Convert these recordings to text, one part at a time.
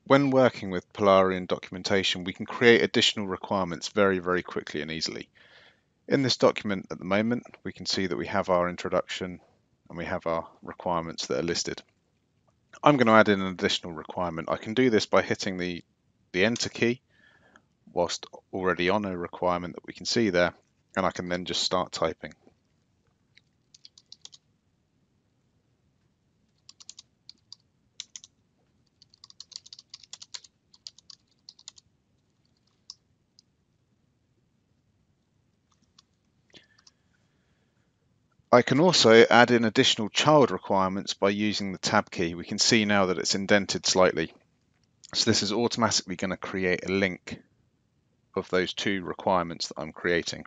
When working with Polarion documentation, we can create additional requirements very, very quickly and easily. In this document at the moment, we can see that we have our introduction and we have our requirements that are listed. I'm going to add in an additional requirement. I can do this by hitting the Enter key whilst already on a requirement that we can see there, and I can then just start typing. I can also add in additional child requirements by using the Tab key. We can see now that it's indented slightly. So this is automatically going to create a link of those two requirements that I'm creating.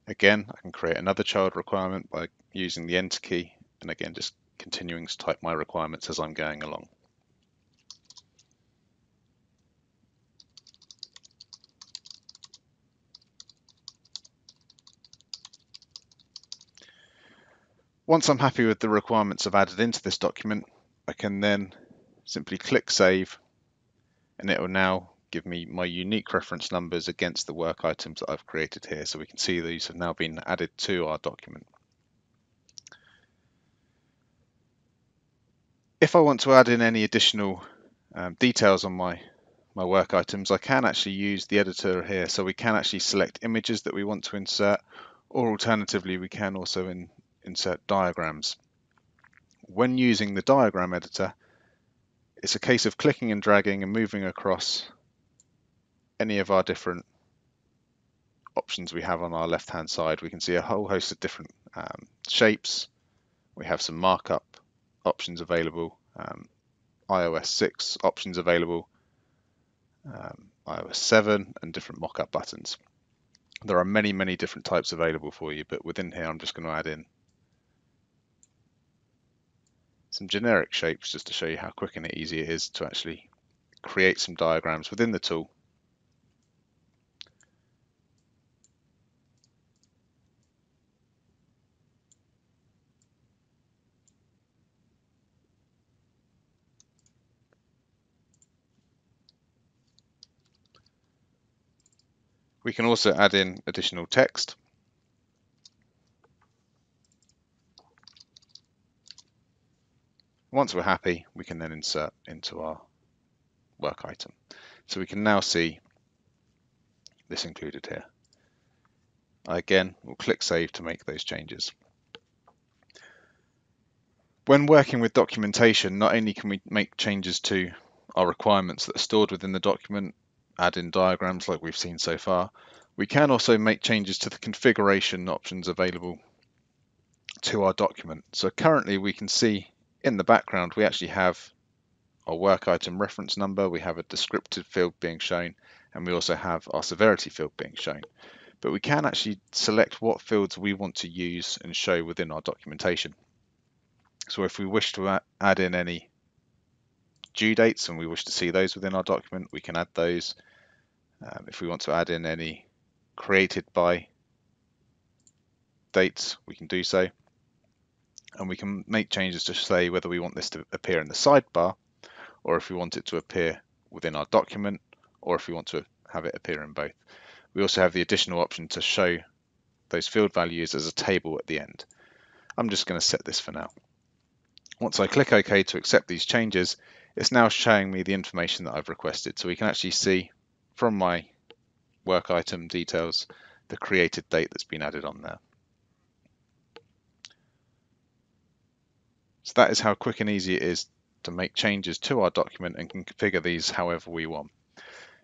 Again, I can create another child requirement by using the Enter key, and again just continuing to type my requirements as I'm going along. Once I'm happy with the requirements I've added into this document, I can then simply click Save, and it will now give me my unique reference numbers against the work items that I've created here. So we can see these have now been added to our document. If I want to add in any additional details on my work items, I can actually use the editor here. So we can actually select images that we want to insert, or alternatively, we can also insert diagrams. When using the diagram editor, it's a case of clicking and dragging and moving across any of our different options we have on our left hand side. We can see a whole host of different shapes. We have some markup options available, iOS 6 options available, iOS 7, and different mockup buttons. There are many different types available for you, but within here I'm just going to add in some generic shapes just to show you how quick and easy it is to actually create some diagrams within the tool. We can also add in additional text. Once we're happy, we can then insert into our work item. So we can now see this included here. Again, we'll click Save to make those changes. When working with documentation, not only can we make changes to our requirements that are stored within the document, add in diagrams like we've seen so far, we can also make changes to the configuration options available to our document. So currently we can see in the background we actually have our work item reference number, we have a descriptive field being shown, and we also have our severity field being shown. But we can actually select what fields we want to use and show within our documentation. So if we wish to add in any due dates and we wish to see those within our document, we can add those. If we want to add in any created by dates, we can do so. And we can make changes to say whether we want this to appear in the sidebar, or if we want it to appear within our document, or if we want to have it appear in both. We also have the additional option to show those field values as a table at the end. I'm just going to set this for now. Once I click OK to accept these changes, it's now showing me the information that I've requested. So we can actually see from my work item details the created date that's been added on there. So that is how quick and easy it is to make changes to our document and configure these however we want.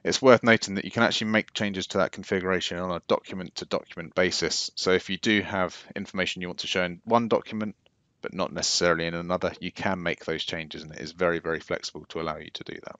It's worth noting that you can actually make changes to that configuration on a document-to-document basis. So if you do have information you want to show in one document, but not necessarily in another, you can make those changes, and it is very flexible to allow you to do that.